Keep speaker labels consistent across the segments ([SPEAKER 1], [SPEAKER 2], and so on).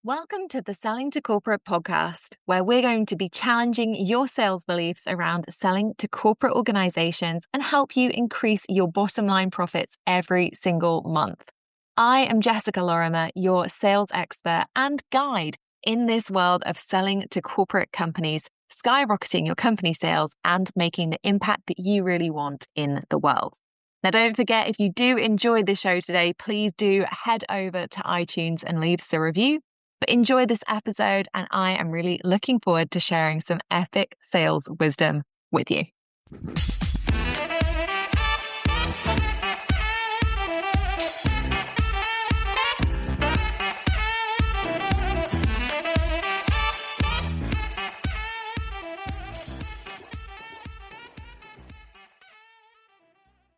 [SPEAKER 1] Welcome to the Selling to Corporate podcast, where we're going to be challenging your sales beliefs around selling to corporate organizations and help you increase your bottom line profits every single month. I am Jessica Lorimer, your sales expert and guide in this world of selling to corporate companies, skyrocketing your company sales and making the impact that you really want in the world. Now, don't forget, if you do enjoy the show today, please do head over to iTunes and leave us a review. But enjoy this episode, and I am really looking forward to sharing some epic sales wisdom with you.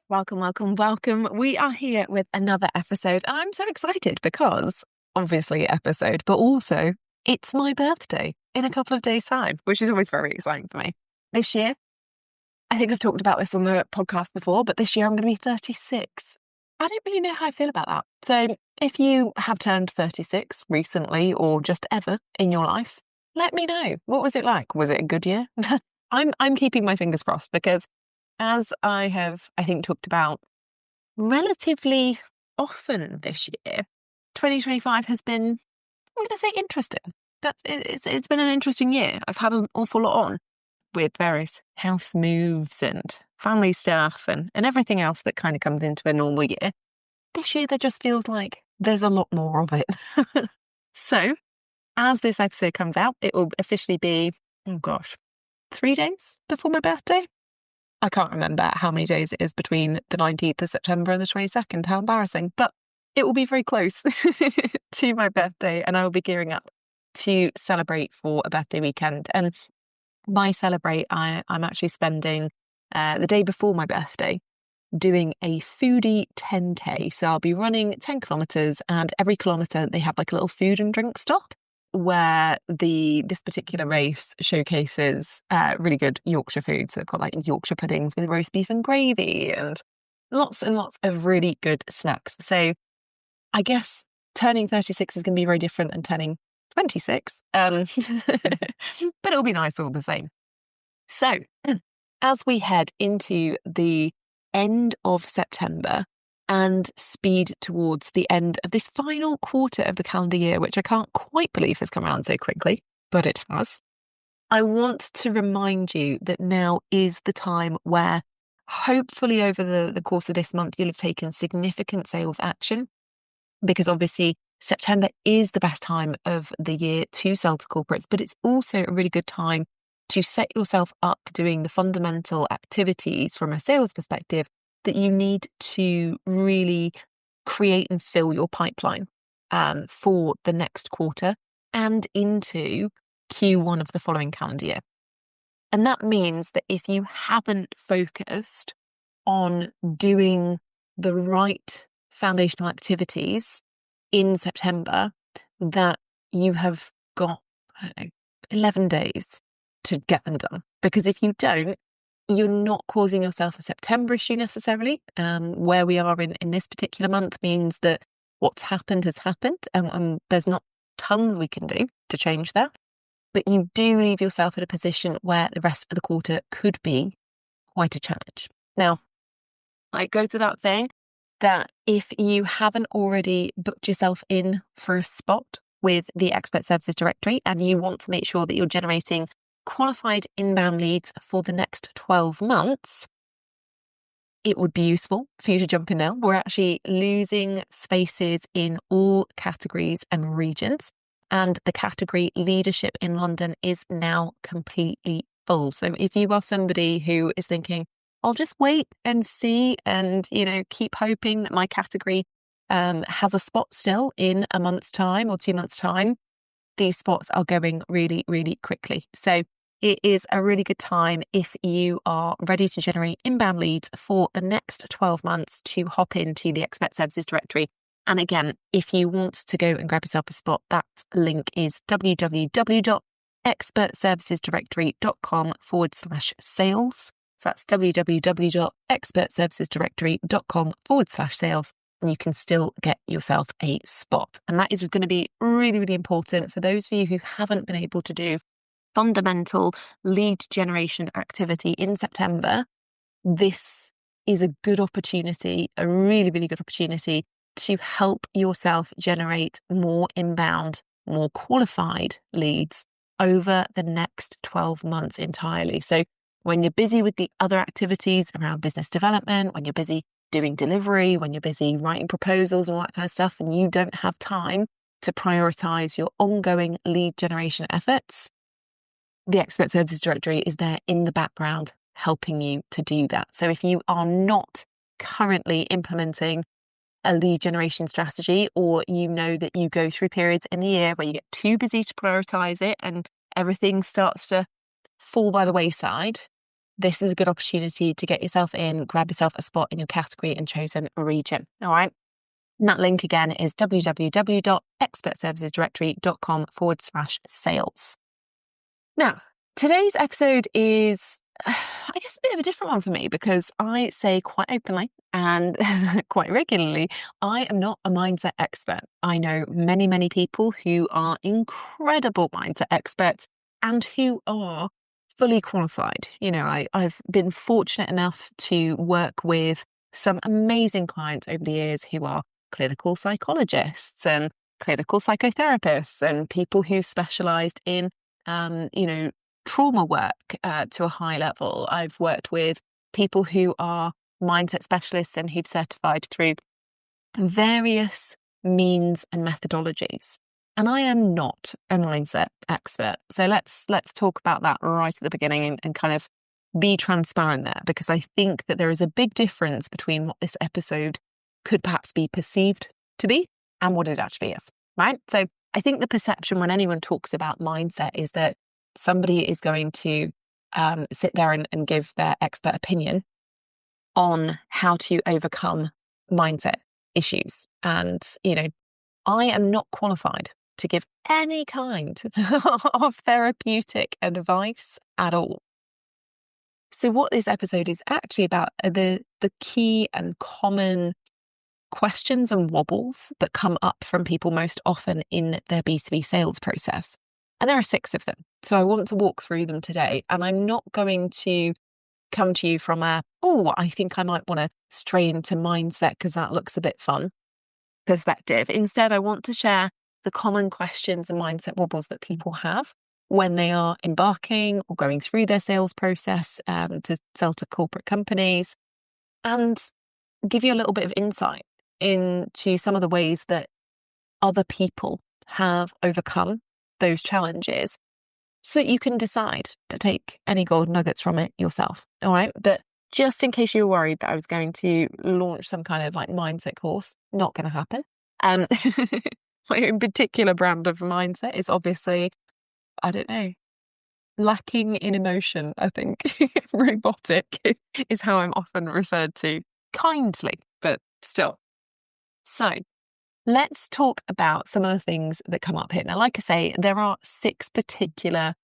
[SPEAKER 1] Welcome. We are here with another episode. I'm so excited because obviously episode, but also it's my birthday in a couple of days' time, which is always very exciting for me. This year, I think I've talked about this on the podcast before, but this year I'm going to be 36. I don't really know how I feel about that. So if you have turned 36 recently or just ever in your life, let me know. What was it like? Was it a good year? I'm keeping my fingers crossed because as I have, I think, talked about relatively often this year, 2025 has been, I'm going to say, interesting. It's been an interesting year. I've had an awful lot on with various house moves and family stuff and everything else that kind of comes into a normal year. This year, there just feels like there's a lot more of it. So, as this episode comes out, it will officially be, 3 days before my birthday. I can't remember how many days it is between the 19th of September and the 22nd. How embarrassing. But it will be very close to my birthday, and I will be gearing up to celebrate for a birthday weekend. And by celebrate, I'm actually spending the day before my birthday doing a foodie 10K. So I'll be running 10 kilometers, and every kilometer they have like a little food and drink stop where this particular race showcases really good Yorkshire food. So they've got like Yorkshire puddings with roast beef and gravy and lots of really good snacks. So I guess turning 36 is going to be very different than turning 26, but it'll be nice all the same. So as we head into the end of September and speed towards the end of this final quarter of the calendar year, which I can't quite believe has come around so quickly, but it has, I want to remind you that now is the time where hopefully over the course of this month, you'll have taken significant sales action. Because obviously September is the best time of the year to sell to corporates, but it's also a really good time to set yourself up doing the fundamental activities from a sales perspective that you need to really create and fill your pipeline for the next quarter and into Q1 of the following calendar year. And that means that if you haven't focused on doing the right foundational activities in September, that you have got, 11 days to get them done. Because if you don't, you're not causing yourself a September issue necessarily. Where we are in this particular month means that what's happened has happened, and there's not tons we can do to change that. But you do leave yourself in a position where the rest of the quarter could be quite a challenge. Now, I go to that saying that if you haven't already booked yourself in for a spot with the Expert Services Directory and you want to make sure that you're generating qualified inbound leads for the next 12 months, it would be useful for you to jump in now. We're actually losing spaces in all categories and regions, and the category leadership in London is now completely full. So if you are somebody who is thinking, I'll just wait and see and, keep hoping that my category has a spot still in a month's time or 2 months' time, these spots are going really, really quickly. So it is a really good time if you are ready to generate inbound leads for the next 12 months to hop into the Expert Services Directory. And again, if you want to go and grab yourself a spot, that link is www.expertservicesdirectory.com/sales. So that's www.expertservicesdirectory.com/sales. and you can still get yourself a spot. And that is going to be really, really important for those of you who haven't been able to do fundamental lead generation activity in September. This is a good opportunity, a really, really good opportunity to help yourself generate more inbound, more qualified leads over the next 12 months entirely. So when you're busy with the other activities around business development, when you're busy doing delivery, when you're busy writing proposals and all that kind of stuff, and you don't have time to prioritize your ongoing lead generation efforts, the Expert Services Directory is there in the background helping you to do that. So if you are not currently implementing a lead generation strategy, or you know that you go through periods in the year where you get too busy to prioritize it and everything starts to fall by the wayside, this is a good opportunity to get yourself in, grab yourself a spot in your category and chosen region. All right. And that link again is www.expertservicesdirectory.com/sales. Now, today's episode is, I guess, a bit of a different one for me because I say quite openly and quite regularly, I am not a mindset expert. I know many, many people who are incredible mindset experts and who are fully qualified. You know, I've been fortunate enough to work with some amazing clients over the years who are clinical psychologists and clinical psychotherapists and people who've specialized in trauma work to a high level. I've worked with people who are mindset specialists and who've certified through various means and methodologies. And I am not a mindset expert. So let's talk about that right at the beginning and kind of be transparent there, because I think that there is a big difference between what this episode could perhaps be perceived to be and what it actually is, right? So I think the perception when anyone talks about mindset is that somebody is going to sit there and give their expert opinion on how to overcome mindset issues. And, you know, I am not qualified to give any kind of therapeutic advice at all. So what this episode is actually about are the key and common questions and wobbles that come up from people most often in their B2B sales process. And there are 6 of them. So I want to walk through them today. And I'm not going to come to you from I think I might want to stray into mindset because that looks a bit fun perspective. Instead, I want to share the common questions and mindset wobbles that people have when they are embarking or going through their sales process to sell to corporate companies, and give you a little bit of insight into some of the ways that other people have overcome those challenges so that you can decide to take any gold nuggets from it yourself. All right. But just in case you were worried that I was going to launch some kind of like mindset course, not going to happen. My own particular brand of mindset is obviously, I don't know, lacking in emotion, I think. Robotic is how I'm often referred to, kindly, but still. So let's talk about some of the things that come up here. Now, like I say, there are 6 particular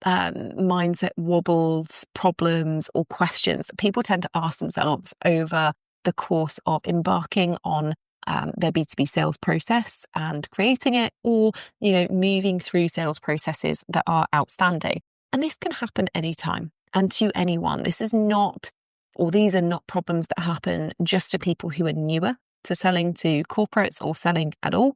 [SPEAKER 1] mindset wobbles, problems, or questions that people tend to ask themselves over the course of embarking on their B2B sales process and creating it, or, you know, moving through sales processes that are outstanding. And this can happen anytime and to anyone. These are not problems that happen just to people who are newer to selling to corporates or selling at all.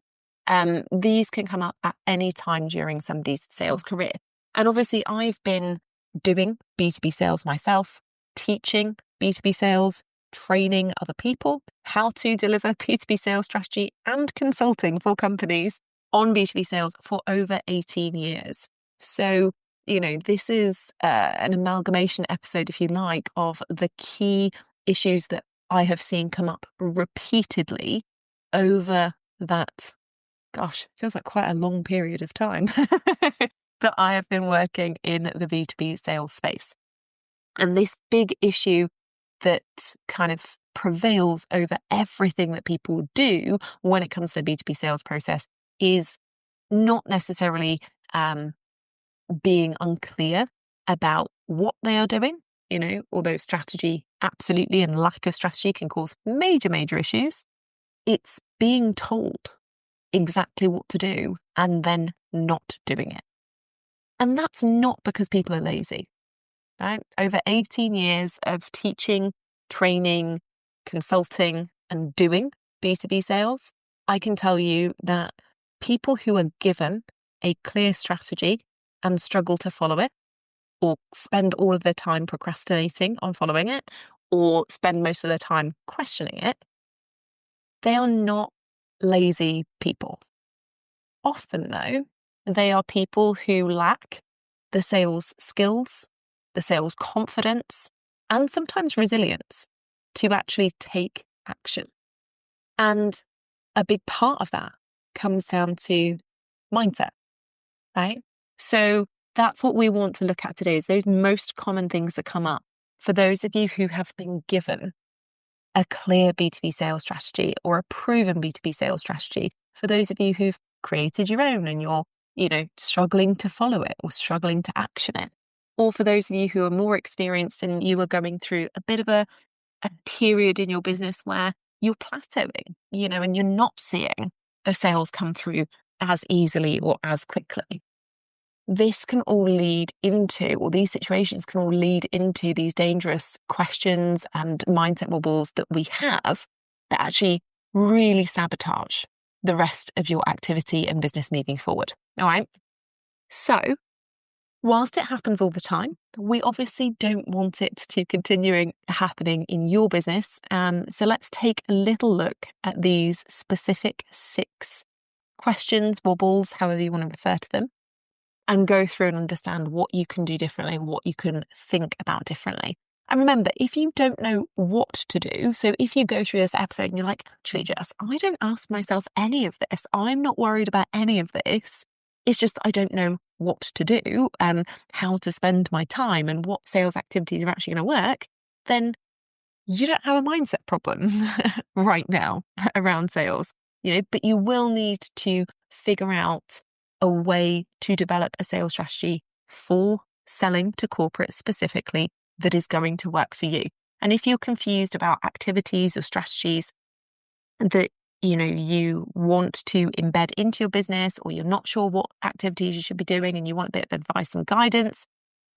[SPEAKER 1] These can come up at any time during somebody's sales career. And obviously, I've been doing B2B sales myself, teaching B2B sales, training other people how to deliver B2B sales strategy and consulting for companies on B2B sales for over 18 years. So, you know, this is an amalgamation episode, if you like, of the key issues that I have seen come up repeatedly over that, feels like quite a long period of time that I have been working in the B2B sales space. And this big issue that kind of prevails over everything that people do when it comes to the B2B sales process is not necessarily being unclear about what they are doing, you know, although strategy absolutely and lack of strategy can cause major, major issues. It's being told exactly what to do and then not doing it. And that's not because people are lazy, right? Over 18 years of teaching, training, consulting, and doing B2B sales, I can tell you that people who are given a clear strategy and struggle to follow it, or spend all of their time procrastinating on following it, or spend most of their time questioning it, they are not lazy people. Often, though, they are people who lack the sales skills, the sales confidence, and sometimes resilience to actually take action. And a big part of that comes down to mindset, right? So that's what we want to look at today, is those most common things that come up for those of you who have been given a clear B2B sales strategy or a proven B2B sales strategy. For those of you who've created your own and you're, struggling to follow it or struggling to action it. Or for those of you who are more experienced and you are going through a bit of a period in your business where you're plateauing, and you're not seeing the sales come through as easily or as quickly. This can all lead into, or these situations can all lead into these dangerous questions and mindset wobbles that we have that actually really sabotage the rest of your activity and business moving forward. All right. So whilst it happens all the time, we obviously don't want it to continuing happening in your business. So let's take a little look at these specific 6 questions, wobbles, however you want to refer to them, and go through and understand what you can do differently, what you can think about differently. And remember, if you don't know what to do, so if you go through this episode and you're like, actually, Jess, I don't ask myself any of this. I'm not worried about any of this. It's just I don't know what to do and how to spend my time and what sales activities are actually going to work, then you don't have a mindset problem right now around sales, but you will need to figure out a way to develop a sales strategy for selling to corporate specifically that is going to work for you. And if you're confused about activities or strategies that you want to embed into your business, or you're not sure what activities you should be doing and you want a bit of advice and guidance,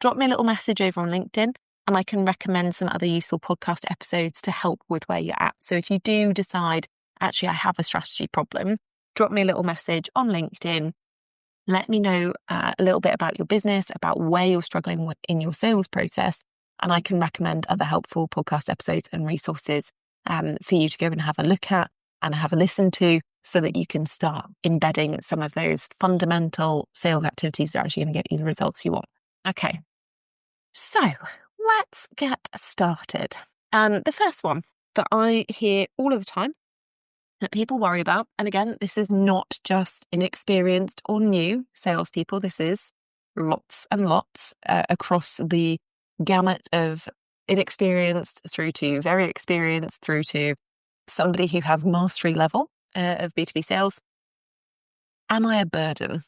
[SPEAKER 1] drop me a little message over on LinkedIn and I can recommend some other useful podcast episodes to help with where you're at. So if you do decide, actually, I have a strategy problem, drop me a little message on LinkedIn. Let me know a little bit about your business, about where you're struggling with in your sales process, and I can recommend other helpful podcast episodes and resources for you to go and have a look at and have a listen to, so that you can start embedding some of those fundamental sales activities that are actually going to get you the results you want. Okay, so let's get started. The first one that I hear all of the time that people worry about, and again, this is not just inexperienced or new salespeople, this is lots and lots across the gamut of inexperienced through to very experienced through to somebody who has mastery level of B2B sales. Am I a burden?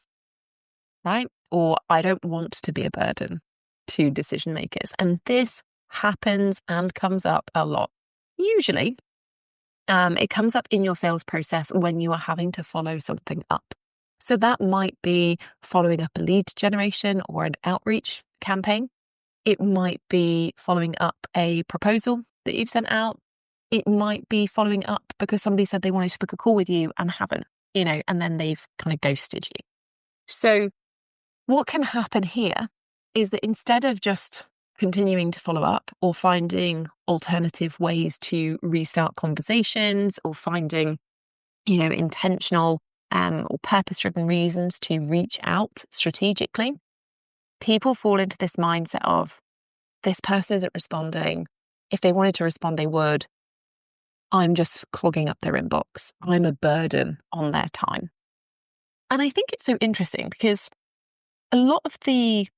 [SPEAKER 1] Right? Or I don't want to be a burden to decision makers. And this happens and comes up a lot. Usually, it comes up in your sales process when you are having to follow something up. So that might be following up a lead generation or an outreach campaign. It might be following up a proposal that you've sent out. It might be following up because somebody said they wanted to book a call with you and haven't, and then they've kind of ghosted you. So what can happen here is that instead of just continuing to follow up or finding alternative ways to restart conversations or finding, intentional or purpose-driven reasons to reach out strategically, people fall into this mindset of, this person isn't responding. If they wanted to respond, they would. I'm just clogging up their inbox. I'm a burden on their time. And I think it's so interesting because a lot of the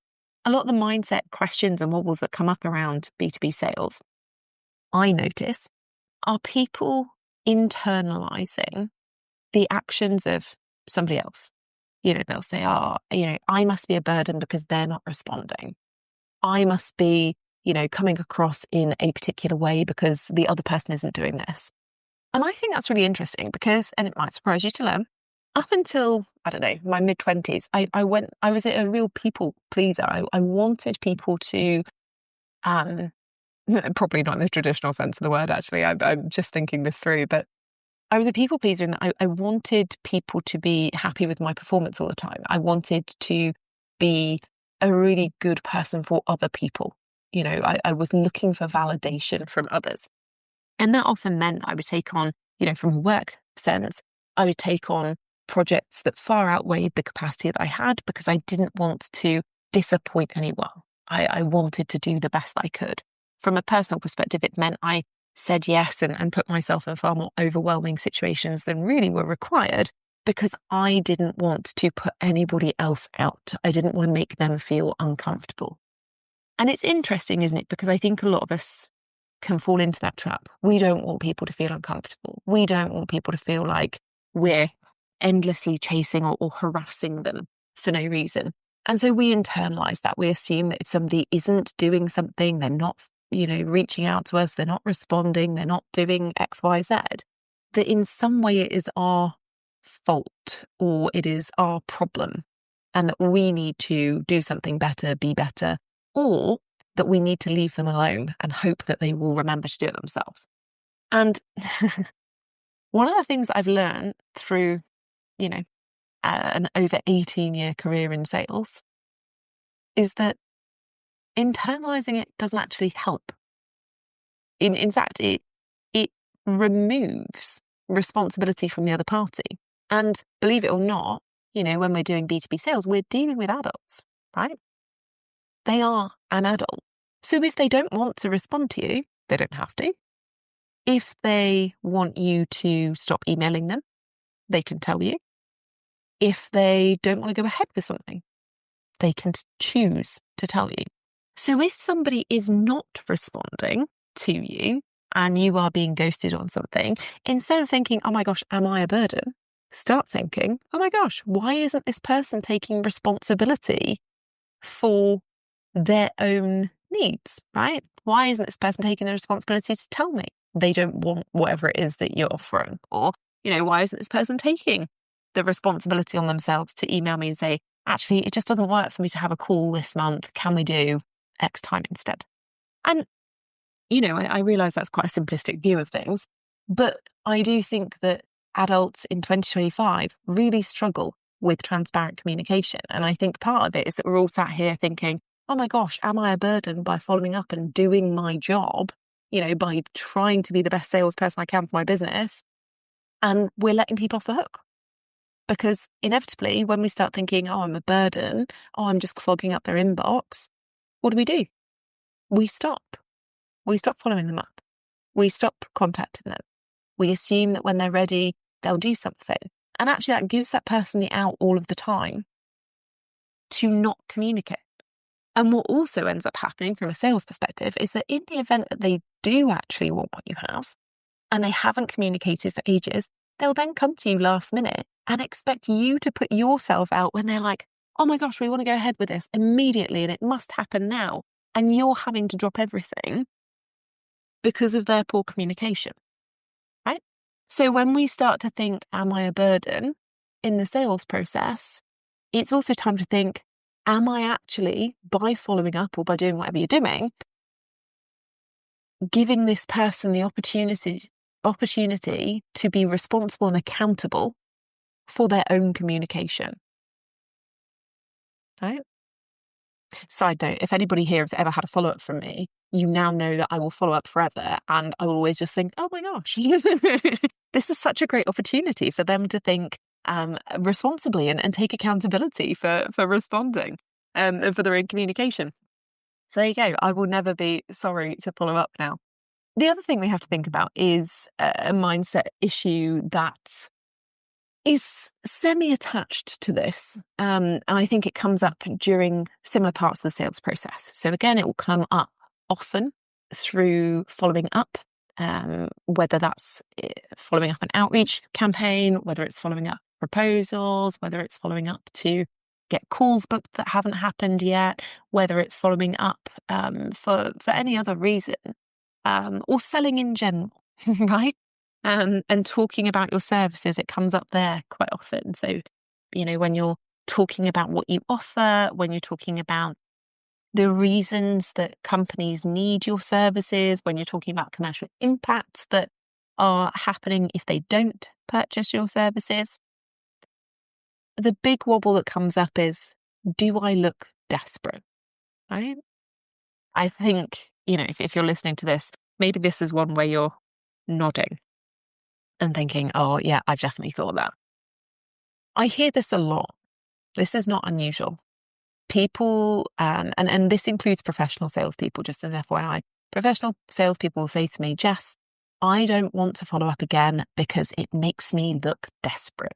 [SPEAKER 1] mindset questions and wobbles that come up around B2B sales, I notice, are people internalizing the actions of somebody else. They'll say, I must be a burden because they're not responding. I must be, coming across in a particular way because the other person isn't doing this. And I think that's really interesting because, and it might surprise you to learn, up until, I don't know, my mid-20s, I was a real people pleaser. I wanted people to, probably not in the traditional sense of the word, actually. I'm just thinking this through, but I was a people pleaser in that I wanted people to be happy with my performance all the time. I wanted to be a really good person for other people. I was looking for validation from others. And that often meant I would take on, from a work sense, I would take on projects that far outweighed the capacity that I had because I didn't want to disappoint anyone. I wanted to do the best I could. From a personal perspective, it meant I said yes and put myself in far more overwhelming situations than really were required because I didn't want to put anybody else out. I didn't want to make them feel uncomfortable. And it's interesting, isn't it? Because I think a lot of us can fall into that trap. We don't want people to feel uncomfortable. We don't want people to feel like we're endlessly chasing or harassing them for no reason. And so we internalize that. We assume that if somebody isn't doing something, they're not, reaching out to us, they're not responding, they're not doing X, Y, Z, that in some way it is our fault or it is our problem and that we need to do something better, be better, or that we need to leave them alone and hope that they will remember to do it themselves. And one of the things I've learned through, an over 18-year career in sales is that internalizing it doesn't actually help. In fact, it removes responsibility from the other party. And believe it or not, when we're doing B2B sales, we're dealing with adults, right? They are an adult. So if they don't want to respond to you, they don't have to. If they want you to stop emailing them, they can tell you. If they don't want to go ahead with something, they can choose to tell you. So if somebody is not responding to you and you are being ghosted on something, instead of thinking, oh my gosh, am I a burden? Start thinking, oh my gosh, why isn't this person taking responsibility for their own needs, right? Why isn't this person taking the responsibility to tell me they don't want whatever it is that you're offering? Or, why isn't this person taking the responsibility on themselves to email me and say, actually, it just doesn't work for me to have a call this month. Can we do X time instead? And, I realize that's quite a simplistic view of things, but I do think that adults in 2025 really struggle with transparent communication. And I think part of it is that we're all sat here thinking, oh my gosh, am I a burden by following up and doing my job, by trying to be the best salesperson I can for my business? And we're letting people off the hook. Because inevitably, when we start thinking, oh, I'm a burden, oh, I'm just clogging up their inbox, what do? We stop. We stop following them up. We stop contacting them. We assume that when they're ready, they'll do something. And actually, that gives that person the out all of the time to not communicate. And what also ends up happening from a sales perspective is that in the event that they do actually want what you have and they haven't communicated for ages, they'll then come to you last minute and expect you to put yourself out when they're like, oh my gosh, we want to go ahead with this immediately and it must happen now. And you're having to drop everything because of their poor communication, right? So when we start to think, am I a burden in the sales process, it's also time to think, am I actually, by following up or by doing whatever you're doing, giving this person the opportunity to be responsible and accountable for their own communication, right? Side note, if anybody here has ever had a follow-up from me, you now know that I will follow up forever and I will always just think, oh my gosh, this is such a great opportunity for them to think responsibly and take accountability for responding and for their own communication. So there you go. I will never be sorry to follow up now. The other thing we have to think about is a mindset issue that is semi-attached to this. And I think it comes up during similar parts of the sales process. So again, it will come up often through following up, whether that's following up an outreach campaign, whether it's following up proposals, whether it's following up to get calls booked that haven't happened yet, whether it's following up for any other reason, or selling in general, right? And talking about your services, it comes up there quite often. So, when you're talking about what you offer, when you're talking about the reasons that companies need your services, when you're talking about commercial impacts that are happening if they don't purchase your services, the big wobble that comes up is, do I look desperate? Right? I think, if you're listening to this, maybe this is one where you're nodding and thinking, oh yeah, I've definitely thought that. I hear this a lot. This is not unusual. People, and this includes professional salespeople, just as an FYI, professional salespeople will say to me, Jess, I don't want to follow up again because it makes me look desperate.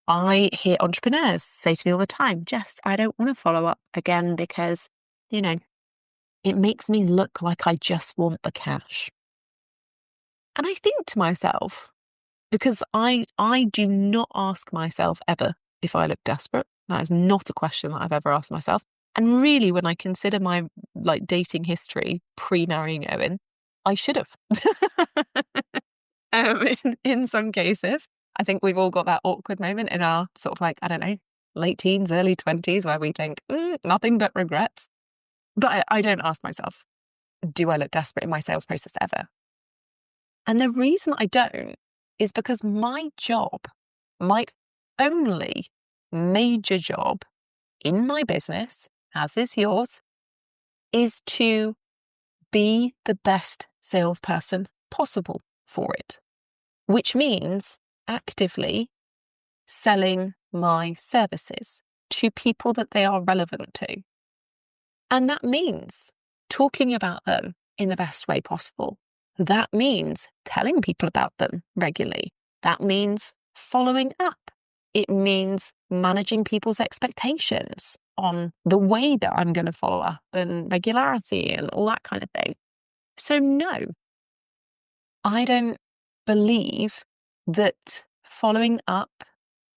[SPEAKER 1] I hear entrepreneurs say to me all the time, Jess, I don't want to follow up again because, it makes me look like I just want the cash. And I think to myself, because I do not ask myself ever if I look desperate. That is not a question that I've ever asked myself. And really, when I consider my dating history pre-marrying Owen, I should have. In some cases, I think we've all got that awkward moment in our sort of I don't know, late teens, early 20s, where we think, nothing but regrets. But I don't ask myself, do I look desperate in my sales process ever? And the reason I don't is because my job, my only major job in my business, as is yours, is to be the best salesperson possible for it, which means actively selling my services to people that they are relevant to. And that means talking about them in the best way possible. That means telling people about them regularly. That means following up. It means managing people's expectations on the way that I'm going to follow up and regularity and all that kind of thing. So no, I don't believe that following up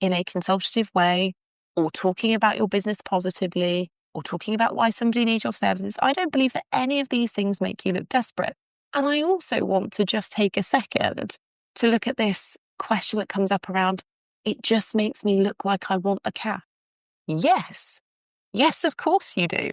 [SPEAKER 1] in a consultative way or talking about your business positively or talking about why somebody needs your services, I don't believe that any of these things make you look desperate. And I also want to just take a second to look at this question that comes up around, it just makes me look like I want the cash. Yes. Yes, of course you do.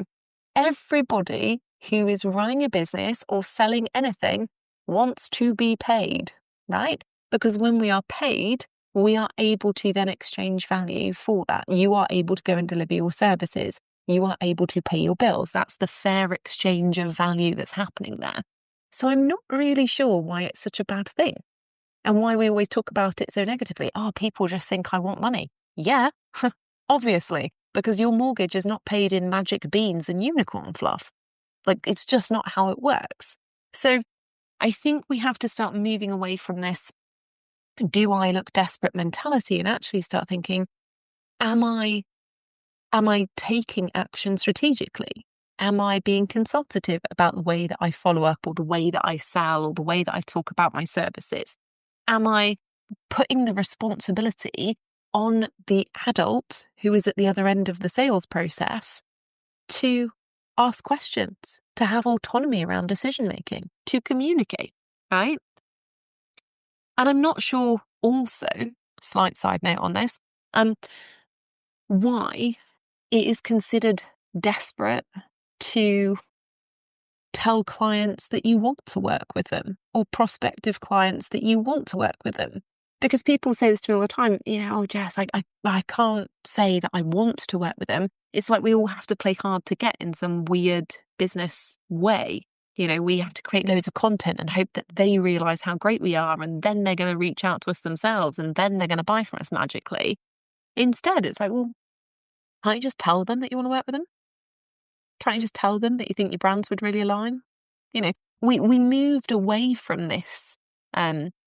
[SPEAKER 1] Everybody who is running a business or selling anything wants to be paid, right? Because when we are paid, we are able to then exchange value for that. You are able to go and deliver your services. You are able to pay your bills. That's the fair exchange of value that's happening there. So I'm not really sure why it's such a bad thing and why we always talk about it so negatively. Oh, people just think I want money. Yeah, obviously, because your mortgage is not paid in magic beans and unicorn fluff. It's just not how it works. So I think we have to start moving away from this do I look desperate mentality and actually start thinking, am I taking action strategically? Am I being consultative about the way that I follow up or the way that I sell or the way that I talk about my services? Am I putting the responsibility on the adult who is at the other end of the sales process to ask questions, to have autonomy around decision making, to communicate, right? And I'm not sure also, slight side note on this, why it is considered desperate to tell clients that you want to work with them or prospective clients that you want to work with them. Because people say this to me all the time, oh, Jess, I can't say that I want to work with them. It's like we all have to play hard to get in some weird business way. We have to create loads of content and hope that they realize how great we are. And then they're going to reach out to us themselves and then they're going to buy from us magically. Instead, it's like, well, can't you just tell them that you want to work with them? Can't you just tell them that you think your brands would really align? We moved away from this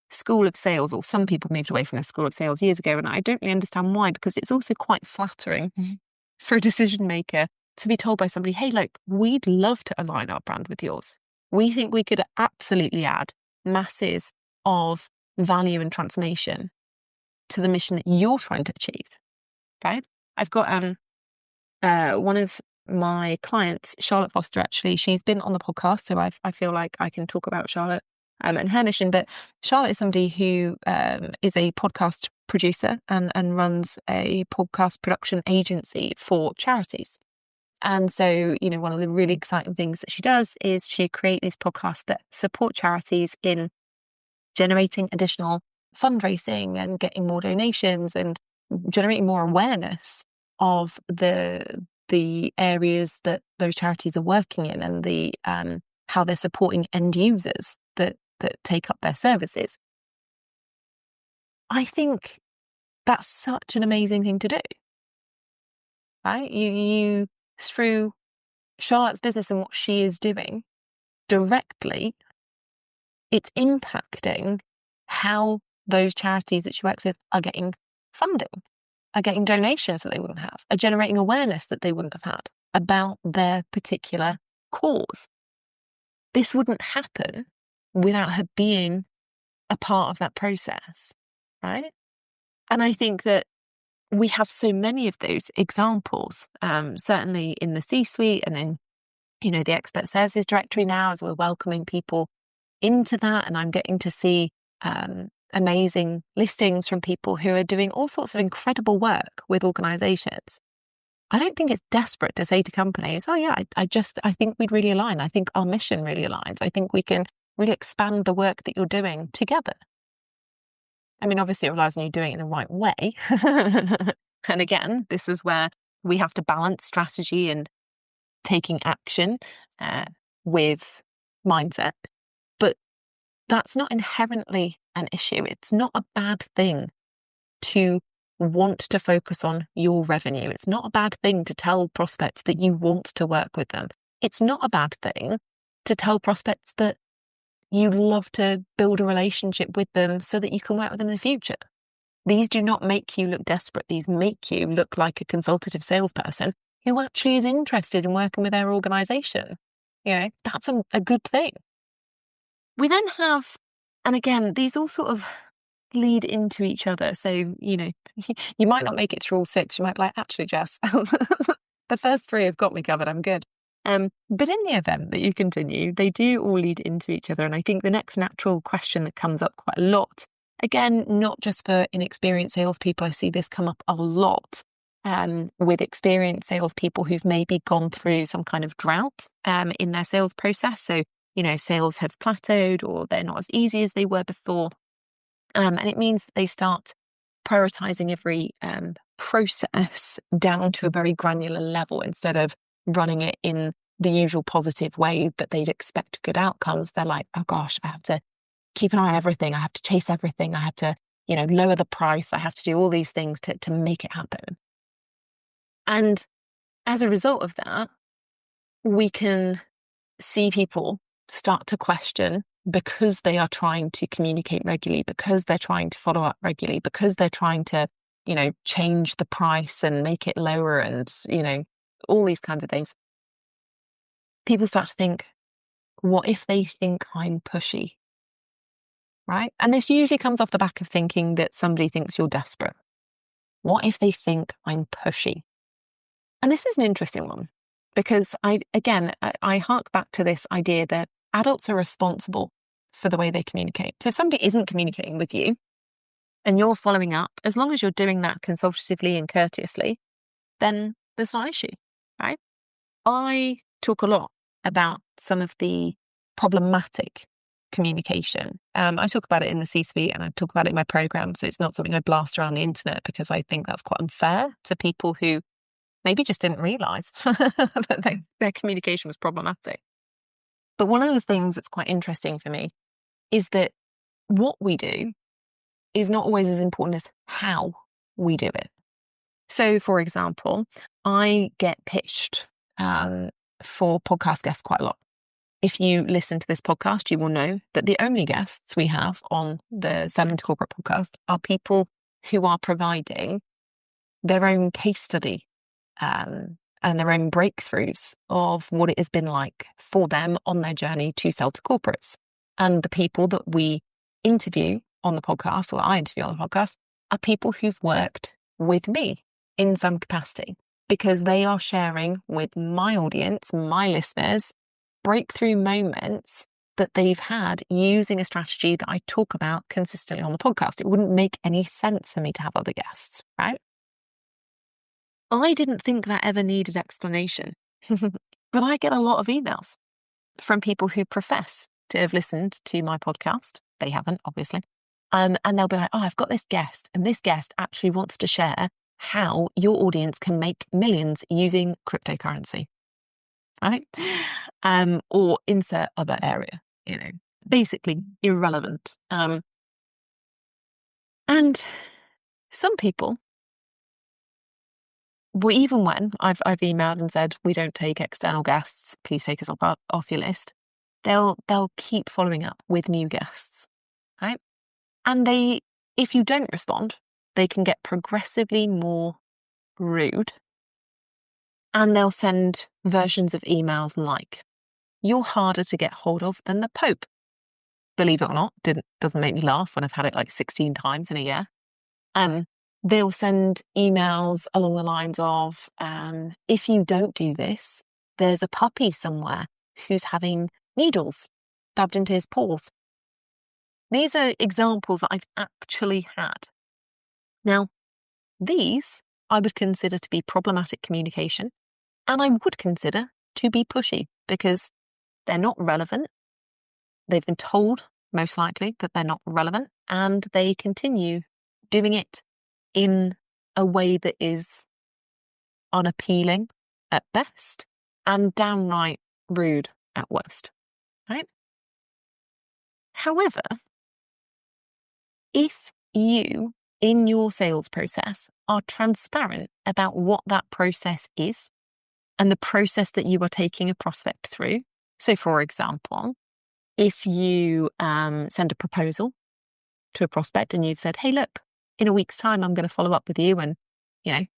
[SPEAKER 1] school of sales, or some people moved away from this school of sales years ago. And I don't really understand why, because it's also quite flattering for a decision maker to be told by somebody, hey, look, we'd love to align our brand with yours. We think we could absolutely add masses of value and transformation to the mission that you're trying to achieve. Okay? I've got one of my clients, Charlotte Foster, actually, she's been on the podcast, so I feel like I can talk about Charlotte. and her mission. But Charlotte is somebody who is a podcast producer and runs a podcast production agency for charities. And so, one of the really exciting things that she does is she create these podcasts that support charities in generating additional fundraising and getting more donations and generating more awareness of the areas that those charities are working in and the how they're supporting end users that take up their services. I think that's such an amazing thing to do, right? You through Charlotte's business and what she is doing directly, it's impacting how those charities that she works with are getting funding, are getting donations that they wouldn't have, are generating awareness that they wouldn't have had about their particular cause. This wouldn't happen without her being a part of that process, right? And I think that we have so many of those examples, certainly in the C-suite and in, the expert services directory now, as we're welcoming people into that. And I'm getting to see amazing listings from people who are doing all sorts of incredible work with organizations. I don't think it's desperate to say to companies, oh yeah, I think we'd really align. I think our mission really aligns. I think we can really expand the work that you're doing together. I mean, obviously it relies on you doing it in the right way. And again, this is where we have to balance strategy and taking action with mindset. But that's not inherently an issue. It's not a bad thing to want to focus on your revenue. It's not a bad thing to tell prospects that you want to work with them. It's not a bad thing to tell prospects that you love to build a relationship with them so that you can work with them in the future. These do not make you look desperate. These make you look like a consultative salesperson who actually is interested in working with their organization. That's a good thing. We then have, and again, these all sort of lead into each other. So, you might not make it through all 6. You might be like, actually, Jess, the first 3 have got me covered. I'm good. But in the event that you continue, they do all lead into each other. And I think the next natural question that comes up quite a lot, again, not just for inexperienced salespeople, I see this come up a lot with experienced salespeople who've maybe gone through some kind of drought in their sales process. So, sales have plateaued or they're not as easy as they were before. And it means that they start prioritizing every process down to a very granular level instead of running it in the usual positive way that they'd expect good outcomes. They're like, oh gosh, I have to keep an eye on everything. I have to chase everything. I have to, lower the price. I have to do all these things to make it happen. And as a result of that, we can see people start to question, because they are trying to communicate regularly, because they're trying to follow up regularly, because they're trying to, change the price and make it lower and, all these kinds of things. People start to think, what if they think I'm pushy? Right? And this usually comes off the back of thinking that somebody thinks you're desperate. What if they think I'm pushy? And this is an interesting one because I hark back to this idea that adults are responsible for the way they communicate. So if somebody isn't communicating with you and you're following up, as long as you're doing that consultatively and courteously, then there's not an issue, right? I talk a lot about some of the problematic communication. I talk about it in the C-suite and I talk about it in my program. So it's not something I blast around the internet because I think that's quite unfair to people who maybe just didn't realize that their communication was problematic. But one of the things that's quite interesting for me is that what we do is not always as important as how we do it. So, for example, I get pitched for podcast guests quite a lot. If you listen to this podcast, you will know that the only guests we have on the Selling to Corporate podcast are people who are providing their own case study and their own breakthroughs of what it has been like for them on their journey to sell to corporates. And the people that we interview on the podcast, or I interview on the podcast, are people who've worked with me in some capacity because they are sharing with my audience, my listeners, breakthrough moments that they've had using a strategy that I talk about consistently on the podcast. It wouldn't make any sense for me to have other guests, right? I didn't think that ever needed explanation, but I get a lot of emails from people who profess to have listened to my podcast. They haven't, obviously. And they'll be like, oh, I've got this guest, and this guest actually wants to share how your audience can make millions using cryptocurrency, right? Or insert other area, basically irrelevant. And some people, even when I've emailed and said, we don't take external guests, please take us off your list, they'll keep following up with new guests, right? And if you don't respond, they can get progressively more rude, and they'll send versions of emails like, you're harder to get hold of than the Pope. Believe it or not, doesn't make me laugh when I've had it like 16 times in a year. They'll send emails along the lines of, if you don't do this, there's a puppy somewhere who's having needles stabbed into his paws. These are examples that I've actually had. Now, these I would consider to be problematic communication, and I would consider to be pushy because they're not relevant. They've been told, most likely, that they're not relevant, and they continue doing it in a way that is unappealing at best and downright rude at worst, right? However, if you, in your sales process, are transparent about what that process is and the process that you are taking a prospect through. So, for example, if you send a proposal to a prospect and you've said, hey, look, in a week's time, I'm going to follow up with you and,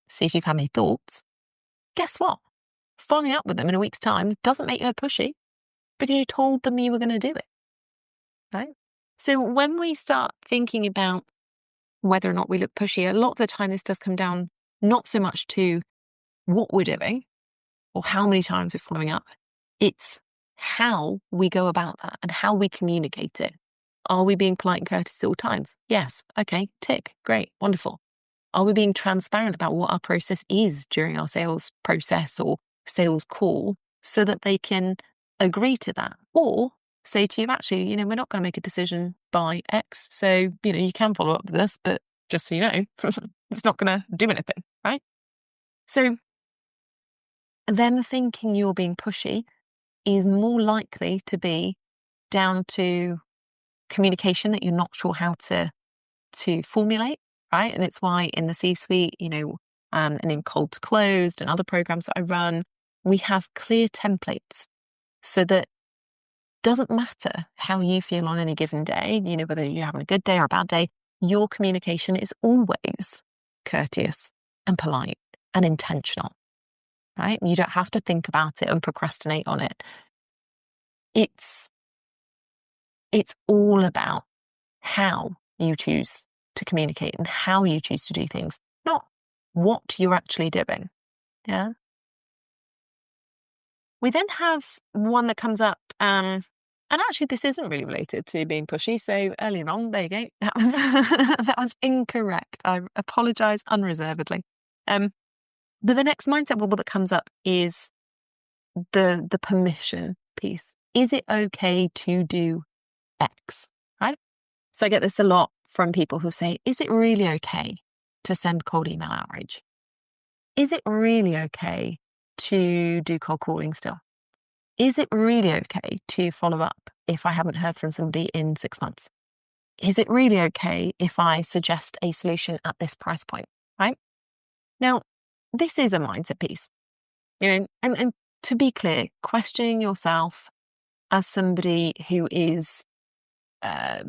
[SPEAKER 1] see if you've had any thoughts. Guess what? Following up with them in a week's time doesn't make you pushy because you told them you were going to do it, right? So when we start thinking about whether or not we look pushy, a lot of the time this does come down not so much to what we're doing or how many times we're following up. It's how we go about that and how we communicate it. Are we being polite and courteous at all times? Yes. Okay. Tick. Great. Wonderful. Are we being transparent about what our process is during our sales process or sales call so that they can agree to that? Or say to you, actually, we're not going to make a decision by X. So, you can follow up with us, but just so you know, it's not going to do anything, right? So them thinking you're being pushy is more likely to be down to communication that you're not sure how to formulate, right? And it's why in the C-suite, and in cold to closed and other programs that I run, we have clear templates so that doesn't matter how you feel on any given day, whether you're having a good day or a bad day, your communication is always courteous and polite and intentional, right? You don't have to think about it and procrastinate on it. It's all about how you choose to communicate and how you choose to do things, not what you're actually doing. Yeah. We then have one that comes up, and actually this isn't really related to being pushy. So earlier on, there you go. That was that was incorrect. I apologize unreservedly. But the next mindset wobble that comes up is the permission piece. Is it okay to do X? Right? So I get this a lot from people who say, is it really okay to send cold email outreach? Is it really okay to do cold calling still? Is it really okay to follow up if I haven't heard from somebody in 6 months? Is it really okay if I suggest a solution at this price point, right? Now, this is a mindset piece, and to be clear, questioning yourself as somebody who is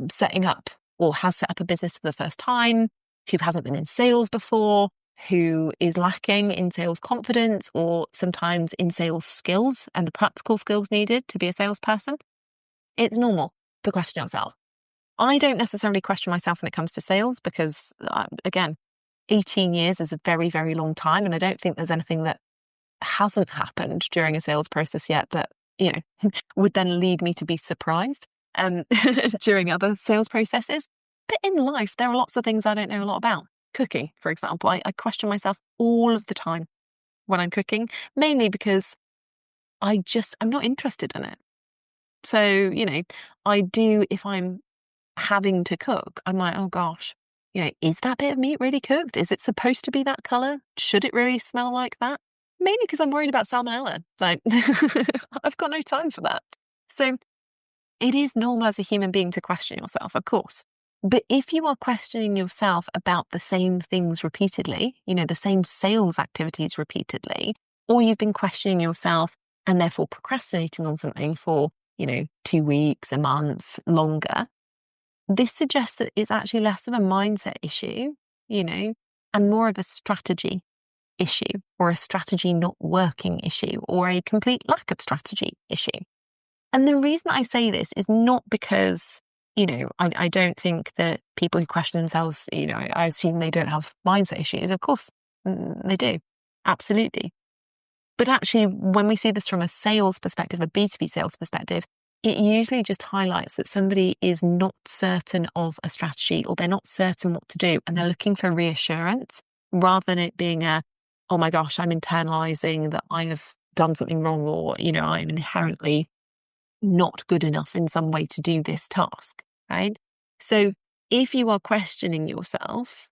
[SPEAKER 1] setting up or has set up a business for the first time, who hasn't been in sales before, who is lacking in sales confidence or sometimes in sales skills and the practical skills needed to be a salesperson, it's normal to question yourself. I don't necessarily question myself when it comes to sales because, again, 18 years is a very, very long time. And I don't think there's anything that hasn't happened during a sales process yet that, would then lead me to be surprised during other sales processes. But in life, there are lots of things I don't know a lot about. Cooking, for example, I question myself all of the time when I'm cooking, mainly because I'm not interested in it. So, I do, if I'm having to cook, I'm like, oh gosh, is that bit of meat really cooked? Is it supposed to be that color? Should it really smell like that? Mainly because I'm worried about salmonella. Like, I've got no time for that. So it is normal as a human being to question yourself, of course. But if you are questioning yourself about the same things repeatedly, the same sales activities repeatedly, or you've been questioning yourself and therefore procrastinating on something for, 2 weeks, a month, longer, this suggests that it's actually less of a mindset issue, and more of a strategy issue, or a strategy not working issue, or a complete lack of strategy issue. And the reason I say this is not because, I don't think that people who question themselves, I assume they don't have mindset issues. Of course, they do. Absolutely. But actually, when we see this from a sales perspective, a B2B sales perspective, it usually just highlights that somebody is not certain of a strategy, or they're not certain what to do, and they're looking for reassurance rather than it being oh my gosh, I'm internalizing that I have done something wrong, or, I'm inherently not good enough in some way to do this task, right? So if you are questioning yourself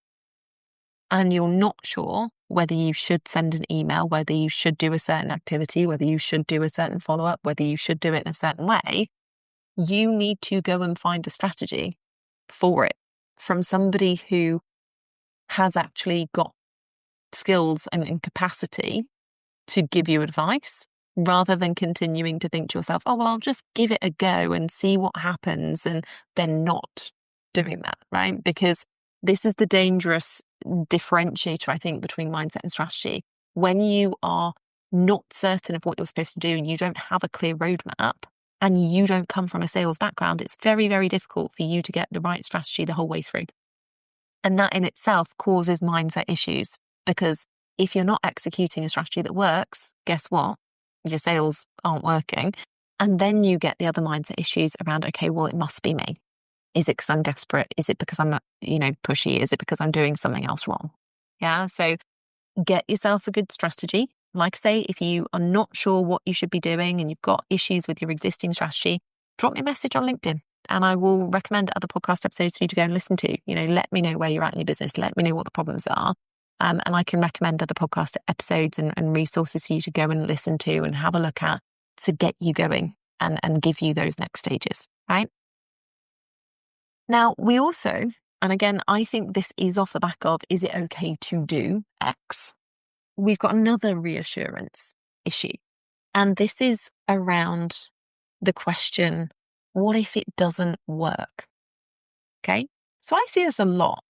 [SPEAKER 1] and you're not sure whether you should send an email, whether you should do a certain activity, whether you should do a certain follow-up, whether you should do it in a certain way, you need to go and find a strategy for it from somebody who has actually got skills and capacity to give you advice, rather than continuing to think to yourself, oh, well, I'll just give it a go and see what happens, and then not doing that, right? Because this is the dangerous differentiator, I think, between mindset and strategy. When you are not certain of what you're supposed to do, and you don't have a clear roadmap, and you don't come from a sales background, it's very, very difficult for you to get the right strategy the whole way through. And that in itself causes mindset issues, because if you're not executing a strategy that works, guess what? Your sales aren't working. And then you get the other mindset issues around, okay, well, it must be me. Is it because I'm desperate? Is it because I'm, pushy? Is it because I'm doing something else wrong? Yeah. So get yourself a good strategy. Like I say, if you are not sure what you should be doing and you've got issues with your existing strategy, drop me a message on LinkedIn and I will recommend other podcast episodes for you to go and listen to. Let me know where you're at in your business. Let me know what the problems are. And I can recommend other podcast episodes and resources for you to go and listen to and have a look at to get you going and give you those next stages, right? Now, we also, and again, I think this is off the back of, is it okay to do X? We've got another reassurance issue. And this is around the question, what if it doesn't work? Okay. So I see this a lot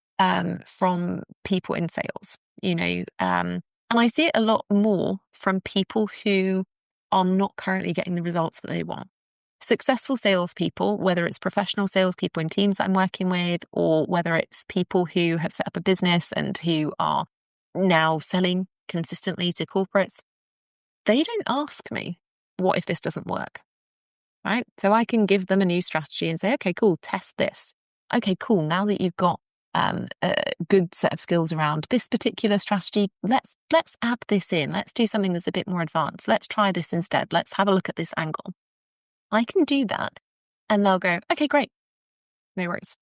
[SPEAKER 1] from people in sales, and I see it a lot more from people who are not currently getting the results that they want. Successful salespeople, whether it's professional salespeople in teams that I'm working with, or whether it's people who have set up a business and who are now selling consistently to corporates, they don't ask me, what if this doesn't work? Right? So I can give them a new strategy and say, okay, cool, test this. Okay, cool. Now that you've got a good set of skills around this particular strategy, let's add this in. Let's do something that's a bit more advanced. Let's try this instead. Let's have a look at this angle. I can do that. And they'll go, okay, great. No worries.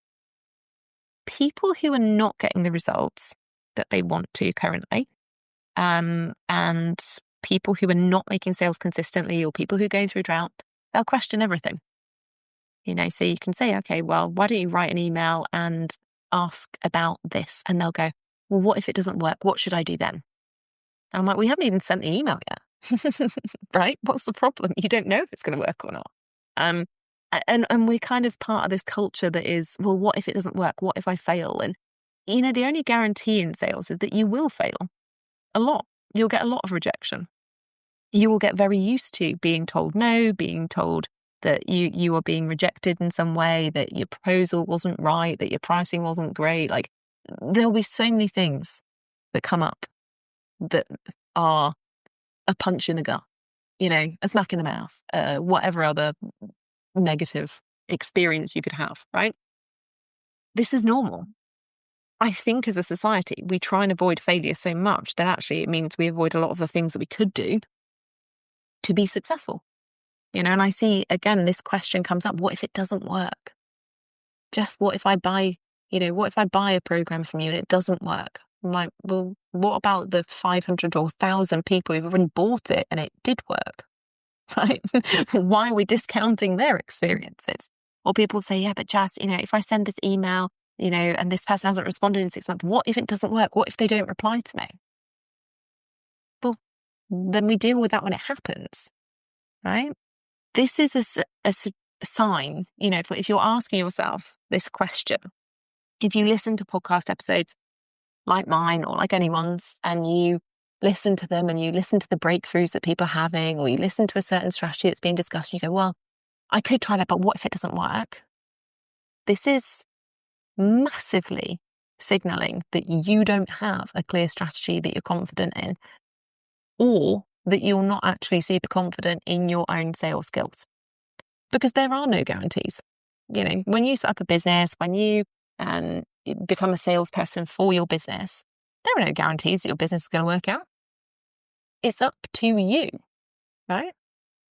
[SPEAKER 1] People who are not getting the results that they want to currently, and people who are not making sales consistently, or people who are going through drought, they'll question everything. So you can say, okay, well, why don't you write an email and ask about this? And they'll go, well, what if it doesn't work? What should I do then? And I'm like, we haven't even sent the email yet, right? What's the problem? You don't know if it's going to work or not. And we're kind of part of this culture that is, well, what if it doesn't work? What if I fail? And, the only guarantee in sales is that you will fail a lot. You'll get a lot of rejection. You will get very used to being told no, being told that you are being rejected in some way, that your proposal wasn't right, that your pricing wasn't great. Like, there'll be so many things that come up that are a punch in the gut. a smack in the mouth, whatever other negative experience you could have, right? This is normal. I think as a society, we try and avoid failure so much that actually it means we avoid a lot of the things that we could do to be successful. And I see, again, this question comes up: what if it doesn't work? Just what if I buy a program from you and it doesn't work? I'm like, well, what about the 500 or 1,000 people who've already bought it and it did work, right? Why are we discounting their experiences? Or people say, yeah, but Jess, if I send this email, and this person hasn't responded in 6 months, what if it doesn't work? What if they don't reply to me? Well, then we deal with that when it happens, right? This is a sign, if you're asking yourself this question, if you listen to podcast episodes like mine or like anyone's, and you listen to them and you listen to the breakthroughs that people are having, or you listen to a certain strategy that's being discussed, and you go, well, I could try that, but what if it doesn't work? This is massively signaling that you don't have a clear strategy that you're confident in, or that you're not actually super confident in your own sales skills. Because there are no guarantees. When you set up a business, when you become a salesperson for your business, there are no guarantees that your business is going to work out. It's up to you, right?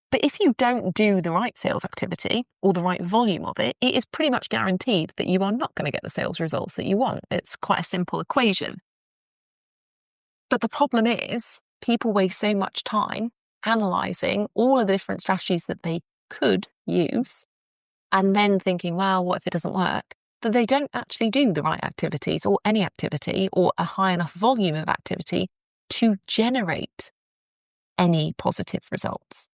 [SPEAKER 1] But if you don't do the right sales activity or the right volume of it, it is pretty much guaranteed that you are not going to get the sales results that you want. It's quite a simple equation. But the problem is, people waste so much time analysing all of the different strategies that they could use, and then thinking, well, what if it doesn't work? That they don't actually do the right activities, or any activity, or a high enough volume of activity to generate any positive results.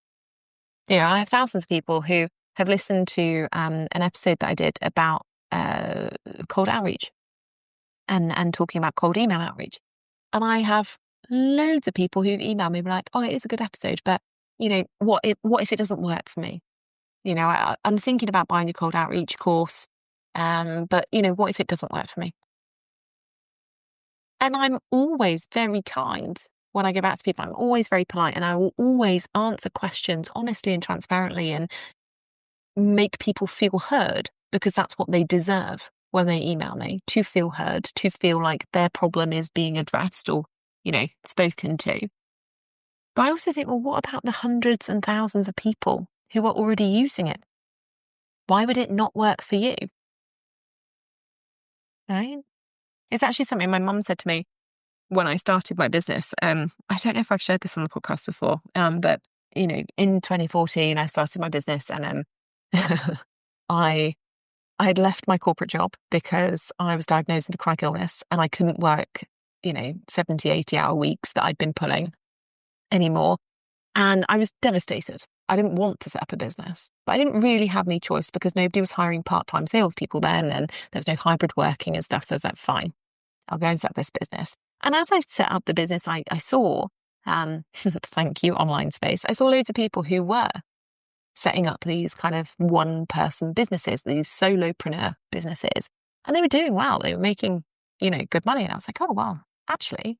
[SPEAKER 1] I have thousands of people who have listened to an episode that I did about cold outreach and talking about cold email outreach. And I have loads of people who've emailed me like, oh, it is a good episode, but what if it doesn't work for me? I'm thinking about buying a cold outreach course, but what if it doesn't work for me? And I'm always very kind when I go back to people. I'm always very polite, and I will always answer questions honestly and transparently, and make people feel heard, because that's what they deserve when they email me, to feel heard, to feel like their problem is being addressed or, spoken to. But I also think, well, what about the hundreds and thousands of people who are already using it? Why would it not work for you? Right? It's actually something my mum said to me when I started my business. I don't know if I've shared this on the podcast before, but in 2014 I started my business, and I'd left my corporate job because I was diagnosed with a chronic illness, and I couldn't work 70, 80-hour weeks that I'd been pulling anymore. And I was devastated. I didn't want to set up a business, but I didn't really have any choice because nobody was hiring part-time salespeople then, and there was no hybrid working and stuff. So I was like, fine, I'll go and set up this business. And as I set up the business, I saw, thank you, online space. I saw loads of people who were setting up these kind of one-person businesses, these solopreneur businesses, and they were doing well. They were making, good money. And I was like, oh, well, actually,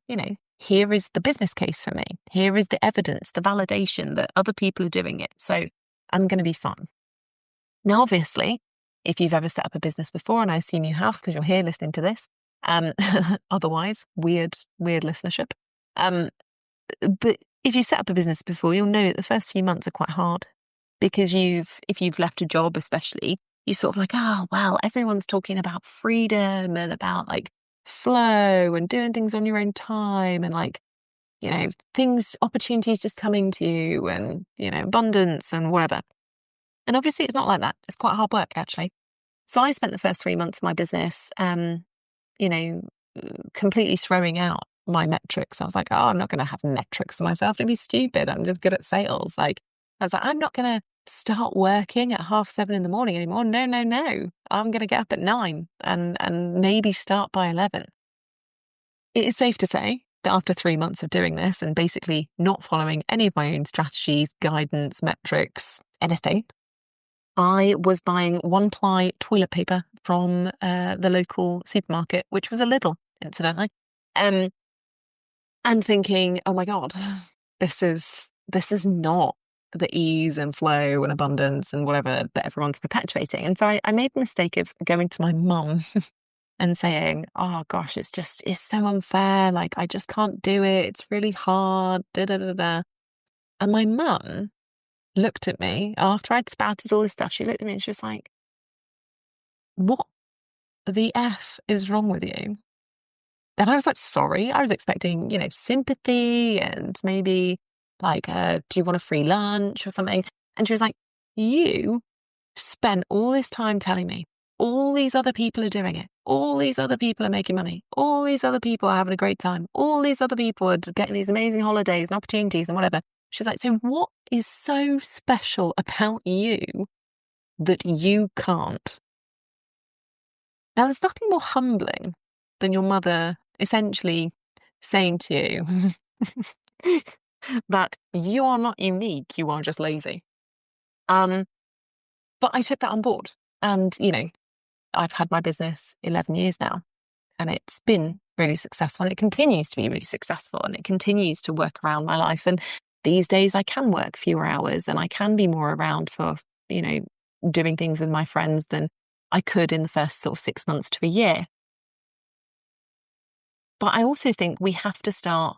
[SPEAKER 1] here is the business case for me. Here is the evidence, the validation that other people are doing it. So I'm going to be fine. Now, obviously, if you've ever set up a business before, and I assume you have because you're here listening to this, otherwise, weird listenership. But if you set up a business before, you'll know that the first few months are quite hard, because if you've left a job, especially, you're sort of like, oh, well, everyone's talking about freedom and about like flow and doing things on your own time, and like, opportunities just coming to you, and, abundance and whatever. And obviously it's not like that. It's quite hard work, actually. So I spent the first 3 months of my business, completely throwing out my metrics. I was like, oh, I'm not going to have metrics for myself. It'd be stupid. I'm just good at sales. I was like, I'm not going to start working at 7:30 in the morning anymore. No. I'm going to get up at 9 and maybe start by 11. It is safe to say that after 3 months of doing this and basically not following any of my own strategies, guidance, metrics, anything, I was buying 1-ply toilet paper from the local supermarket, which was a Lidl, incidentally, and thinking, oh my God, this is not the ease and flow and abundance and whatever that everyone's perpetuating. And so I made the mistake of going to my mum and saying, oh gosh, it's so unfair. Like, I just can't do it. It's really hard. Da, da, da, da. And my mum looked at me after I'd spouted all this stuff. She looked at me and she was like, what the F is wrong with you? And I was like, sorry, I was expecting, sympathy and maybe like, do you want a free lunch or something? And she was like, you spent all this time telling me all these other people are doing it. All these other people are making money. All these other people are having a great time. All these other people are getting these amazing holidays and opportunities and whatever. She's like, so what is so special about you that you can't? Now, there's nothing more humbling than your mother essentially saying to you that you are not unique, you are just lazy. But I took that on board. And, I've had my business 11 years now, and it's been really successful, and it continues to be really successful, and it continues to work around my life. And these days I can work fewer hours and I can be more around for, doing things with my friends than I could in the first sort of 6 months to a year. But I also think we have to start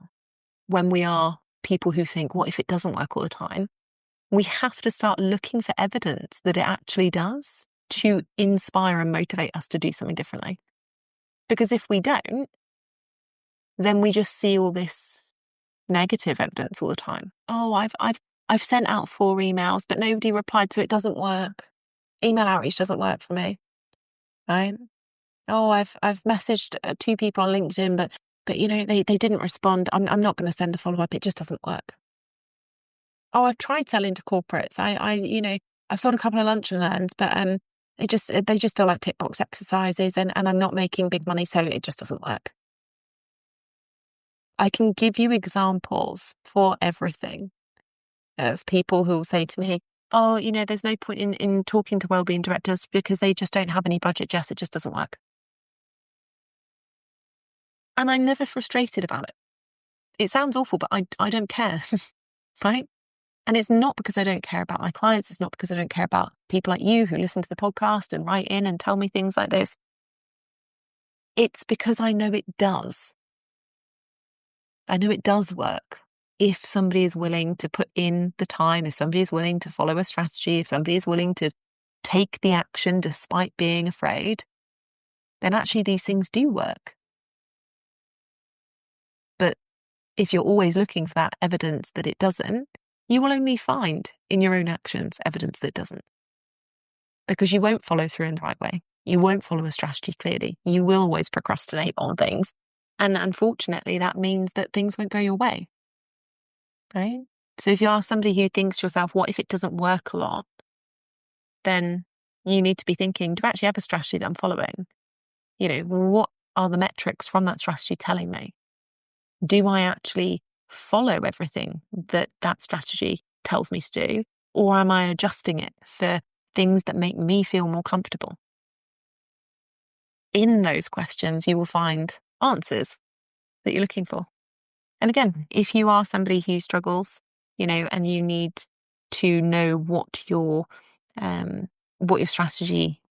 [SPEAKER 1] when we are people who think, what if it doesn't work all the time? We have to start looking for evidence that it actually does to inspire and motivate us to do something differently. Because if we don't, then we just see all this negative evidence all the time. Oh, I've sent out 4 emails, but nobody replied, so it doesn't work. Email outreach doesn't work for me, right? Oh, I've messaged 2 people on LinkedIn, but they didn't respond. I'm not going to send a follow-up. It just doesn't work. Oh, I've tried selling to corporates. I've sold a couple of lunch and learns, but they just feel like tick box exercises, and I'm not making big money, so it just doesn't work. I can give you examples for everything of people who will say to me, oh, there's no point in talking to wellbeing directors because they just don't have any budget, Jess. It just doesn't work. And I'm never frustrated about it. It sounds awful, but I don't care, right? And it's not because I don't care about my clients. It's not because I don't care about people like you who listen to the podcast and write in and tell me things like this. It's because I know it does. I know it does work. If somebody is willing to put in the time, if somebody is willing to follow a strategy, if somebody is willing to take the action despite being afraid, then actually these things do work. But if you're always looking for that evidence that it doesn't, you will only find in your own actions evidence that it doesn't. Because you won't follow through in the right way. You won't follow a strategy clearly. You will always procrastinate on things. And unfortunately, that means that things won't go your way. Right? So if you are somebody who thinks to yourself, what if it doesn't work a lot? Then you need to be thinking, do I actually have a strategy that I'm following? What are the metrics from that strategy telling me? Do I actually follow everything that strategy tells me to do? Or am I adjusting it for things that make me feel more comfortable? In those questions, you will find answers that you're looking for. And again, if you are somebody who struggles, and you need to know what your strategy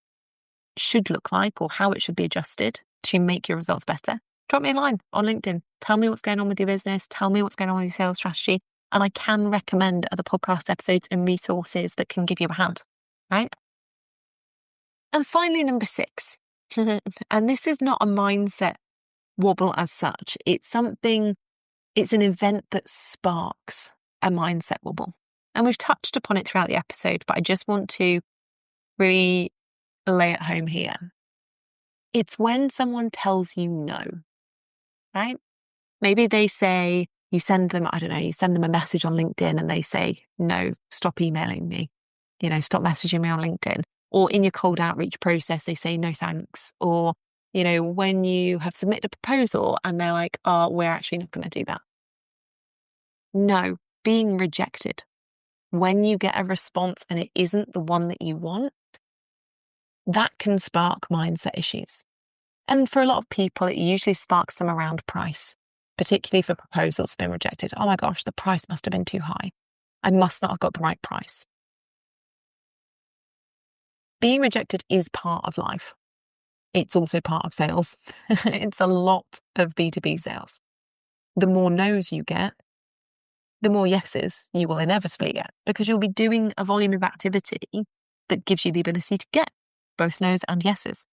[SPEAKER 1] should look like or how it should be adjusted to make your results better, drop me a line on LinkedIn. Tell me what's going on with your business. Tell me what's going on with your sales strategy. And I can recommend other podcast episodes and resources that can give you a hand, right? And finally, number 6. And this is not a mindset wobble as such. It's an event that sparks a mindset wobble. And we've touched upon it throughout the episode, but I just want to really lay it home here. It's when someone tells you no, right? Maybe they say, you send them a message on LinkedIn and they say, no, stop emailing me, stop messaging me on LinkedIn. Or in your cold outreach process, they say, no, thanks. Or, when you have submitted a proposal and they're like, oh, we're actually not going to do that. No, being rejected. When you get a response and it isn't the one that you want, that can spark mindset issues. And for a lot of people, it usually sparks them around price, particularly for proposals being rejected. Oh my gosh, the price must have been too high. I must not have got the right price. Being rejected is part of life. It's also part of sales. It's a lot of B2B sales. The more no's you get, the more yeses you will inevitably get, because you'll be doing a volume of activity that gives you the ability to get both no's and yeses,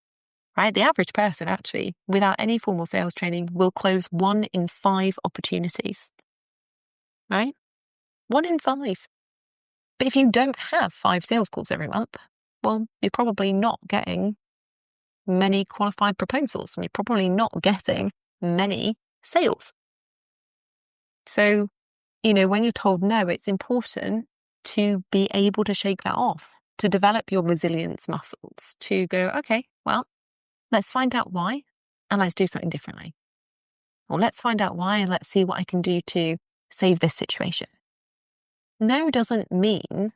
[SPEAKER 1] right? The average person, actually, without any formal sales training, will close 1 in 5 opportunities, right? 1 in 5. But if you don't have 5 sales calls every month, well, you're probably not getting many qualified proposals, and you're probably not getting many sales. So, when you're told no, it's important to be able to shake that off, to develop your resilience muscles, to go, okay, well, let's find out why and let's do something differently. Or let's find out why and let's see what I can do to save this situation. No doesn't mean,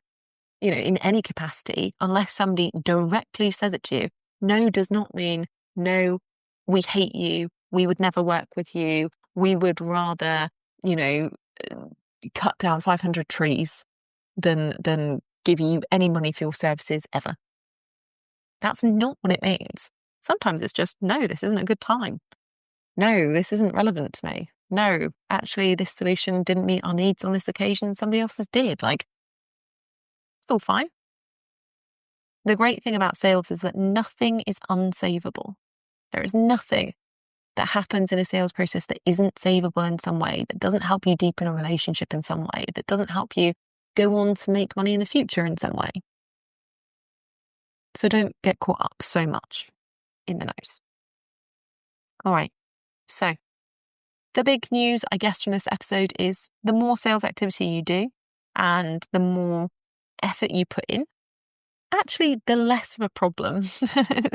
[SPEAKER 1] in any capacity, unless somebody directly says it to you, no does not mean, no, we hate you, we would never work with you, we would rather, cut down 500 trees than give you any money for your services ever. That's not what it means. Sometimes it's just, no, this isn't a good time. No, this isn't relevant to me. No, actually, this solution didn't meet our needs on this occasion. Somebody else's did. It's all fine. The great thing about sales is that nothing is unsavable. There is nothing that happens in a sales process that isn't savable in some way, that doesn't help you deepen a relationship in some way, that doesn't help you go on to make money in the future in some way. So don't get caught up so much in the no's. All right. So the big news, I guess, from this episode is the more sales activity you do and the more effort you put in, actually, the less of a problem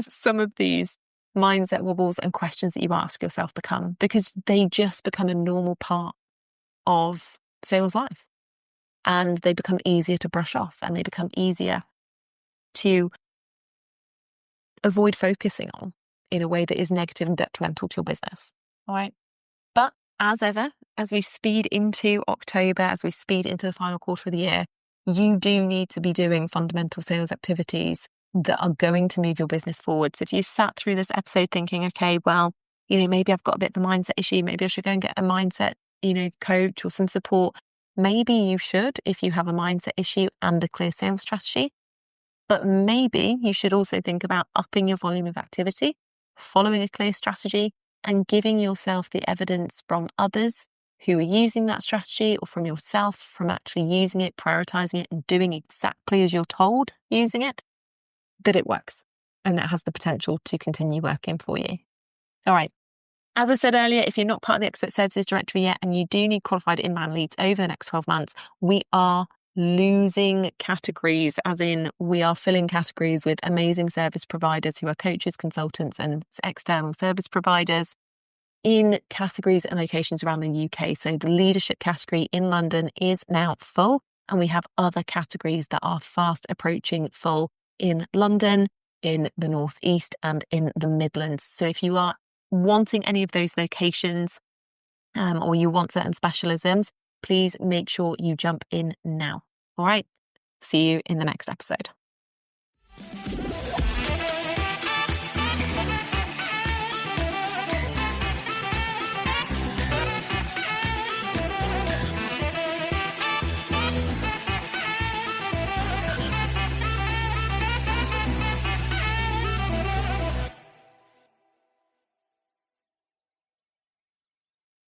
[SPEAKER 1] some of these mindset wobbles and questions that you ask yourself become, because they just become a normal part of sales life, and they become easier to brush off, and they become easier to avoid focusing on in a way that is negative and detrimental to your business. All right. But as ever, as we speed into October, as we speed into the final quarter of the year, you do need to be doing fundamental sales activities that are going to move your business forward. So if you've sat through this episode thinking, okay, well, maybe I've got a bit of a mindset issue, maybe I should go and get a mindset, coach or some support. Maybe you should if you have a mindset issue and a clear sales strategy. But maybe you should also think about upping your volume of activity, following a clear strategy, and giving yourself the evidence from others who are using that strategy, or from yourself, from actually using it, prioritizing it, and doing exactly as you're told using it, that it works and that has the potential to continue working for you. All right. As I said earlier, if you're not part of the Expert Services Directory yet and you do need qualified inbound leads over the next 12 months, we are losing categories, as in we are filling categories with amazing service providers who are coaches, consultants, and external service providers in categories and locations around the UK. So the leadership category in London is now full, and we have other categories that are fast approaching full in London, in the Northeast, and in the Midlands. So if you are wanting any of those locations or you want certain specialisms, please make sure you jump in now. All right. See you in the next episode.